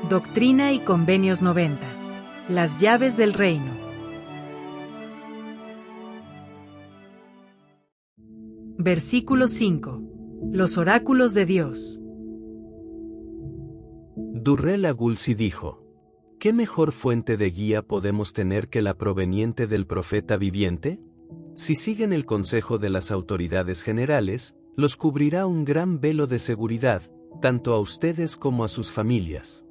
Doctrina y Convenios 90. Las llaves del reino. Versículo 5. Los oráculos de Dios. Durrell-Agulsi dijo: ¿qué mejor fuente de guía podemos tener que la proveniente del profeta viviente? Si siguen el consejo de las autoridades generales, los cubrirá un gran velo de seguridad, tanto a ustedes como a sus familias.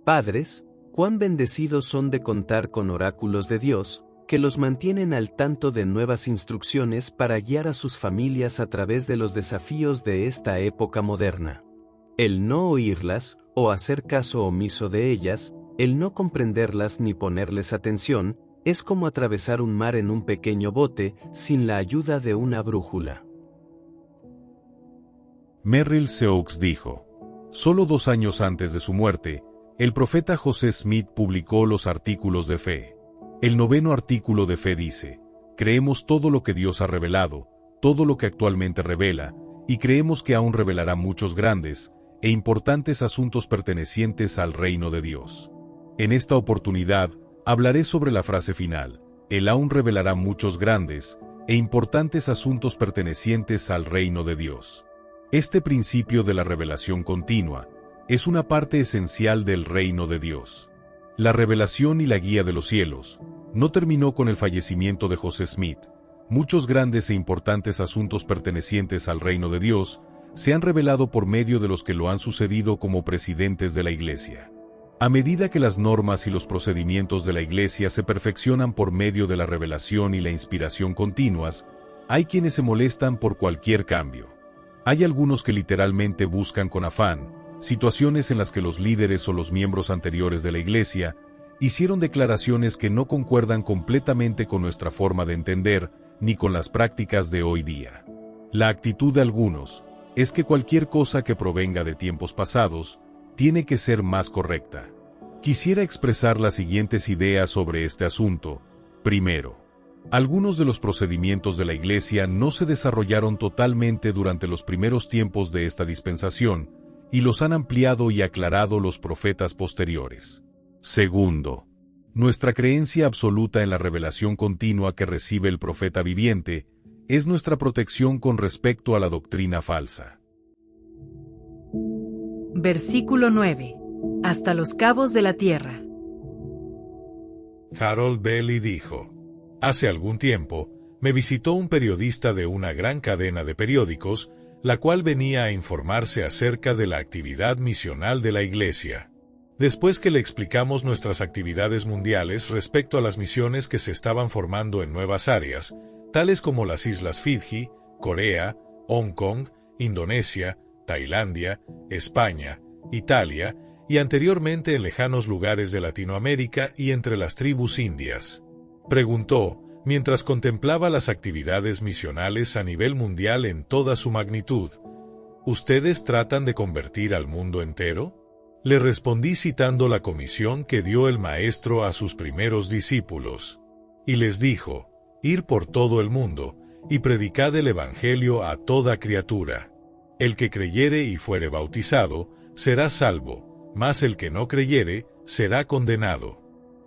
Padres, cuán bendecidos son de contar con oráculos de Dios, que los mantienen al tanto de nuevas instrucciones para guiar a sus familias a través de los desafíos de esta época moderna. El no oírlas, o hacer caso omiso de ellas, el no comprenderlas ni ponerles atención, es como atravesar un mar en un pequeño bote, sin la ayuda de una brújula. Merrill Seux dijo: solo 2 años antes de su muerte, el profeta José Smith publicó los artículos de fe. El 9º artículo de fe dice: creemos todo lo que Dios ha revelado, todo lo que actualmente revela, y creemos que aún revelará muchos grandes e importantes asuntos pertenecientes al reino de Dios. En esta oportunidad, hablaré sobre la frase final: Él aún revelará muchos grandes e importantes asuntos pertenecientes al reino de Dios. Este principio de la revelación continua es una parte esencial del reino de Dios. La revelación y la guía de los cielos no terminó con el fallecimiento de José Smith. Muchos grandes e importantes asuntos pertenecientes al reino de Dios se han revelado por medio de los que lo han sucedido como presidentes de la Iglesia. A medida que las normas y los procedimientos de la Iglesia se perfeccionan por medio de la revelación y la inspiración continuas, hay quienes se molestan por cualquier cambio. Hay algunos que literalmente buscan con afán situaciones en las que los líderes o los miembros anteriores de la Iglesia hicieron declaraciones que no concuerdan completamente con nuestra forma de entender ni con las prácticas de hoy día. La actitud de algunos es que cualquier cosa que provenga de tiempos pasados tiene que ser más correcta. Quisiera expresar las siguientes ideas sobre este asunto. Primero, algunos de los procedimientos de la Iglesia no se desarrollaron totalmente durante los primeros tiempos de esta dispensación, y los han ampliado y aclarado los profetas posteriores. Segundo, nuestra creencia absoluta en la revelación continua que recibe el profeta viviente es nuestra protección con respecto a la doctrina falsa. Versículo 9. Hasta los cabos de la tierra. Harold Bailey dijo: hace algún tiempo, me visitó un periodista de una gran cadena de periódicos, la cual venía a informarse acerca de la actividad misional de la Iglesia. Después que le explicamos nuestras actividades mundiales respecto a las misiones que se estaban formando en nuevas áreas, tales como las Islas Fiji, Corea, Hong Kong, Indonesia, Tailandia, España, Italia, y anteriormente en lejanos lugares de Latinoamérica y entre las tribus indias. Preguntó, mientras contemplaba las actividades misionales a nivel mundial en toda su magnitud: ¿ustedes tratan de convertir al mundo entero? Le respondí citando la comisión que dio el Maestro a sus primeros discípulos. Y les dijo: ir por todo el mundo, y predicad el Evangelio a toda criatura. El que creyere y fuere bautizado, será salvo, mas el que no creyere, será condenado.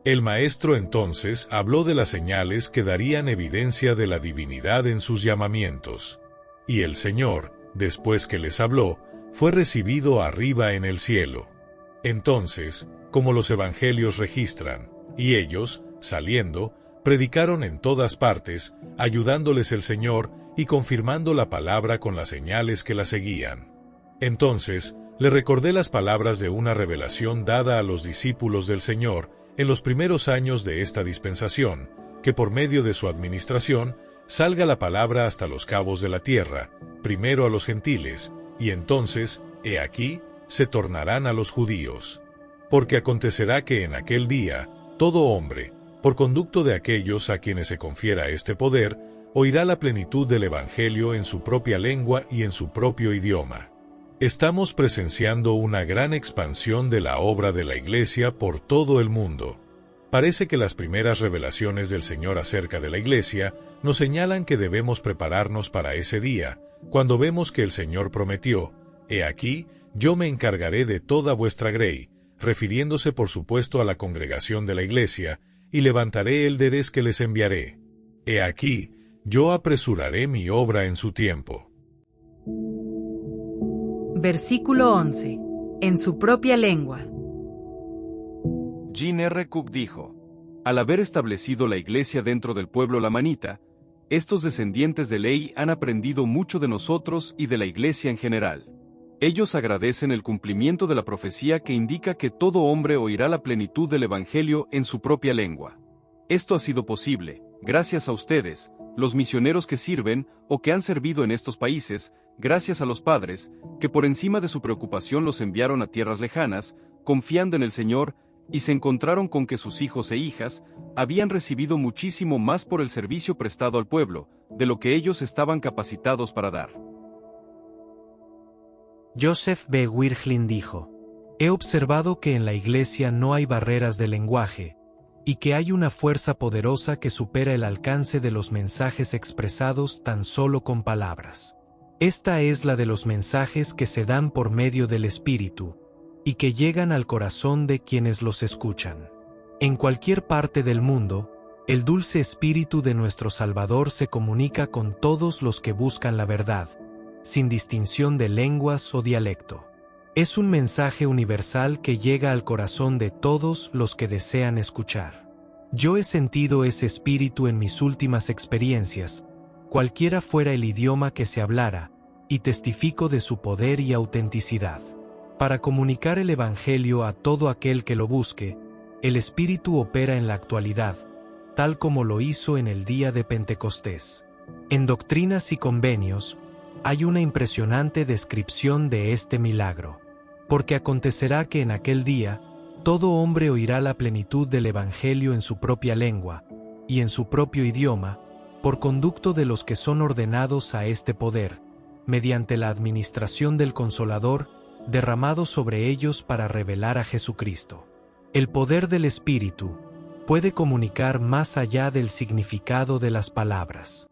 El Maestro entonces habló de las señales que darían evidencia de la divinidad en sus llamamientos. Y el Señor, después que les habló, fue recibido arriba en el cielo. Entonces, como los evangelios registran, y ellos, saliendo, predicaron en todas partes, ayudándoles el Señor y confirmando la palabra con las señales que la seguían. Entonces, le recordé las palabras de una revelación dada a los discípulos del Señor en los primeros años de esta dispensación, que por medio de su administración salga la palabra hasta los cabos de la tierra, primero a los gentiles, y entonces, he aquí, se tornarán a los judíos. Porque acontecerá que en aquel día, todo hombre, por conducto de aquellos a quienes se confiera este poder, oirá la plenitud del Evangelio en su propia lengua y en su propio idioma. Estamos presenciando una gran expansión de la obra de la Iglesia por todo el mundo. Parece que las primeras revelaciones del Señor acerca de la Iglesia nos señalan que debemos prepararnos para ese día, cuando vemos que el Señor prometió: he aquí, yo me encargaré de toda vuestra grey, refiriéndose por supuesto a la congregación de la iglesia, y levantaré élderes que les enviaré. He aquí, yo apresuraré mi obra en su tiempo. Versículo 11. En su propia lengua. Jean R. Cook dijo: al haber establecido la iglesia dentro del pueblo lamanita, estos descendientes de Lehi han aprendido mucho de nosotros y de la iglesia en general. Ellos agradecen el cumplimiento de la profecía que indica que todo hombre oirá la plenitud del evangelio en su propia lengua. Esto ha sido posible, gracias a ustedes, los misioneros que sirven o que han servido en estos países, gracias a los padres, que por encima de su preocupación los enviaron a tierras lejanas, confiando en el Señor, y se encontraron con que sus hijos e hijas habían recibido muchísimo más por el servicio prestado al pueblo, de lo que ellos estaban capacitados para dar. Joseph B. Wirthlin dijo: he observado que en la iglesia no hay barreras de lenguaje, y que hay una fuerza poderosa que supera el alcance de los mensajes expresados tan solo con palabras. Esta es la de los mensajes que se dan por medio del Espíritu, y que llegan al corazón de quienes los escuchan. En cualquier parte del mundo, el dulce espíritu de nuestro Salvador se comunica con todos los que buscan la verdad, sin distinción de lenguas o dialecto. Es un mensaje universal que llega al corazón de todos los que desean escuchar. Yo he sentido ese espíritu en mis últimas experiencias, cualquiera fuera el idioma que se hablara, y testifico de su poder y autenticidad. Para comunicar el Evangelio a todo aquel que lo busque, el Espíritu opera en la actualidad, tal como lo hizo en el día de Pentecostés. En Doctrinas y Convenios, hay una impresionante descripción de este milagro. Porque acontecerá que en aquel día, todo hombre oirá la plenitud del Evangelio en su propia lengua, y en su propio idioma, por conducto de los que son ordenados a este poder, mediante la administración del Consolador, derramado sobre ellos para revelar a Jesucristo. El poder del Espíritu puede comunicar más allá del significado de las palabras.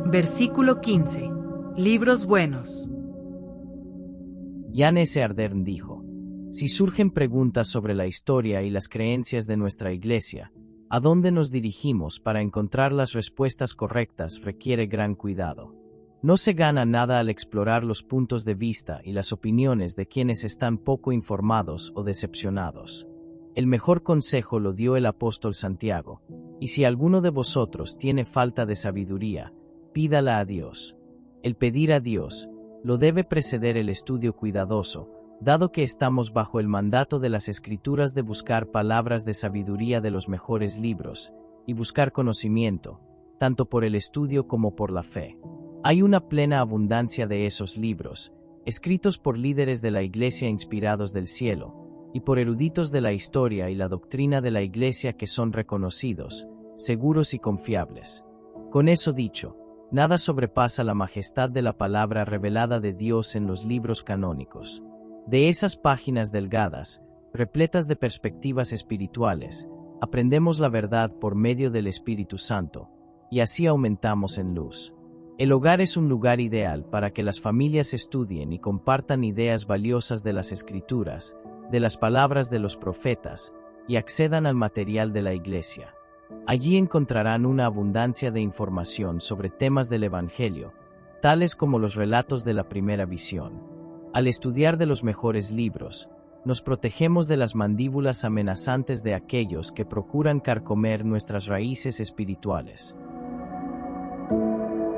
Versículo 15. Libros buenos. Jan S. Ardern dijo: si surgen preguntas sobre la historia y las creencias de nuestra iglesia, ¿a dónde nos dirigimos para encontrar las respuestas correctas? Requiere gran cuidado. No se gana nada al explorar los puntos de vista y las opiniones de quienes están poco informados o decepcionados. El mejor consejo lo dio el apóstol Santiago, y si alguno de vosotros tiene falta de sabiduría, pídala a Dios. El pedir a Dios lo debe preceder el estudio cuidadoso, dado que estamos bajo el mandato de las Escrituras de buscar palabras de sabiduría de los mejores libros, y buscar conocimiento, tanto por el estudio como por la fe. Hay una plena abundancia de esos libros, escritos por líderes de la Iglesia inspirados del cielo, y por eruditos de la historia y la doctrina de la Iglesia que son reconocidos, seguros y confiables. Con eso dicho, nada sobrepasa la majestad de la palabra revelada de Dios en los libros canónicos. De esas páginas delgadas, repletas de perspectivas espirituales, aprendemos la verdad por medio del Espíritu Santo, y así aumentamos en luz. El hogar es un lugar ideal para que las familias estudien y compartan ideas valiosas de las Escrituras, de las palabras de los profetas, y accedan al material de la Iglesia. Allí encontrarán una abundancia de información sobre temas del Evangelio, tales como los relatos de la primera visión. Al estudiar de los mejores libros, nos protegemos de las mandíbulas amenazantes de aquellos que procuran carcomer nuestras raíces espirituales.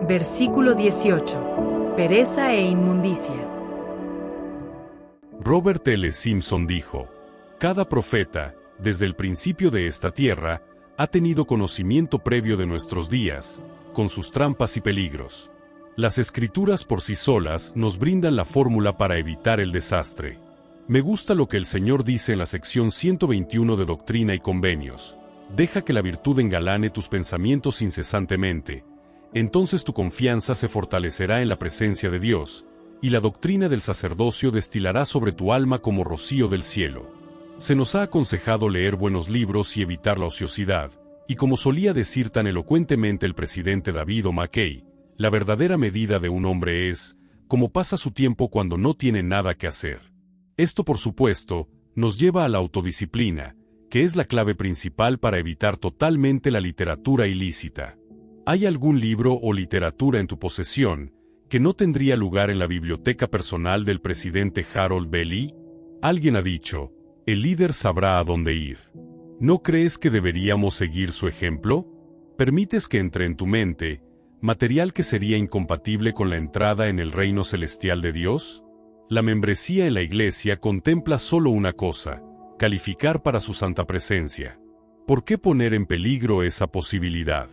Versículo 18. Pereza e inmundicia. Robert L. Simpson dijo: cada profeta, desde el principio de esta tierra, ha tenido conocimiento previo de nuestros días, con sus trampas y peligros. Las Escrituras por sí solas nos brindan la fórmula para evitar el desastre. Me gusta lo que el Señor dice en la sección 121 de Doctrina y Convenios. Deja que la virtud engalane tus pensamientos incesantemente. Entonces tu confianza se fortalecerá en la presencia de Dios, y la doctrina del sacerdocio destilará sobre tu alma como rocío del cielo. Se nos ha aconsejado leer buenos libros y evitar la ociosidad, y como solía decir tan elocuentemente el presidente David O. McKay, la verdadera medida de un hombre es, cómo pasa su tiempo cuando no tiene nada que hacer. Esto, por supuesto, nos lleva a la autodisciplina, que es la clave principal para evitar totalmente la literatura ilícita. ¿Hay algún libro o literatura en tu posesión que no tendría lugar en la biblioteca personal del presidente Harold B. Lee? Alguien ha dicho, el líder sabrá a dónde ir. ¿No crees que deberíamos seguir su ejemplo? ¿Permites que entre en tu mente material que sería incompatible con la entrada en el reino celestial de Dios? La membresía en la iglesia contempla solo una cosa: calificar para su santa presencia. ¿Por qué poner en peligro esa posibilidad?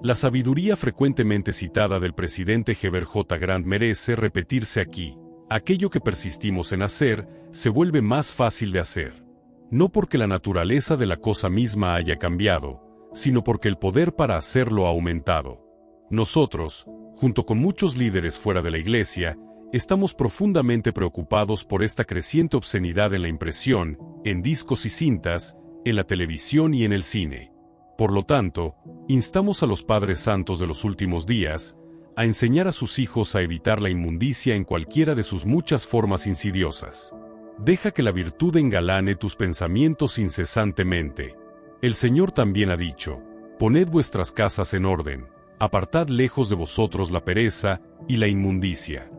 La sabiduría frecuentemente citada del presidente Heber J. Grant merece repetirse aquí. Aquello que persistimos en hacer se vuelve más fácil de hacer. No porque la naturaleza de la cosa misma haya cambiado, sino porque el poder para hacerlo ha aumentado. Nosotros, junto con muchos líderes fuera de la iglesia, estamos profundamente preocupados por esta creciente obscenidad en la impresión, en discos y cintas, en la televisión y en el cine. Por lo tanto, instamos a los padres santos de los últimos días a enseñar a sus hijos a evitar la inmundicia en cualquiera de sus muchas formas insidiosas. Deja que la virtud engalane tus pensamientos incesantemente. El Señor también ha dicho: poned vuestras casas en orden, apartad lejos de vosotros la pereza y la inmundicia.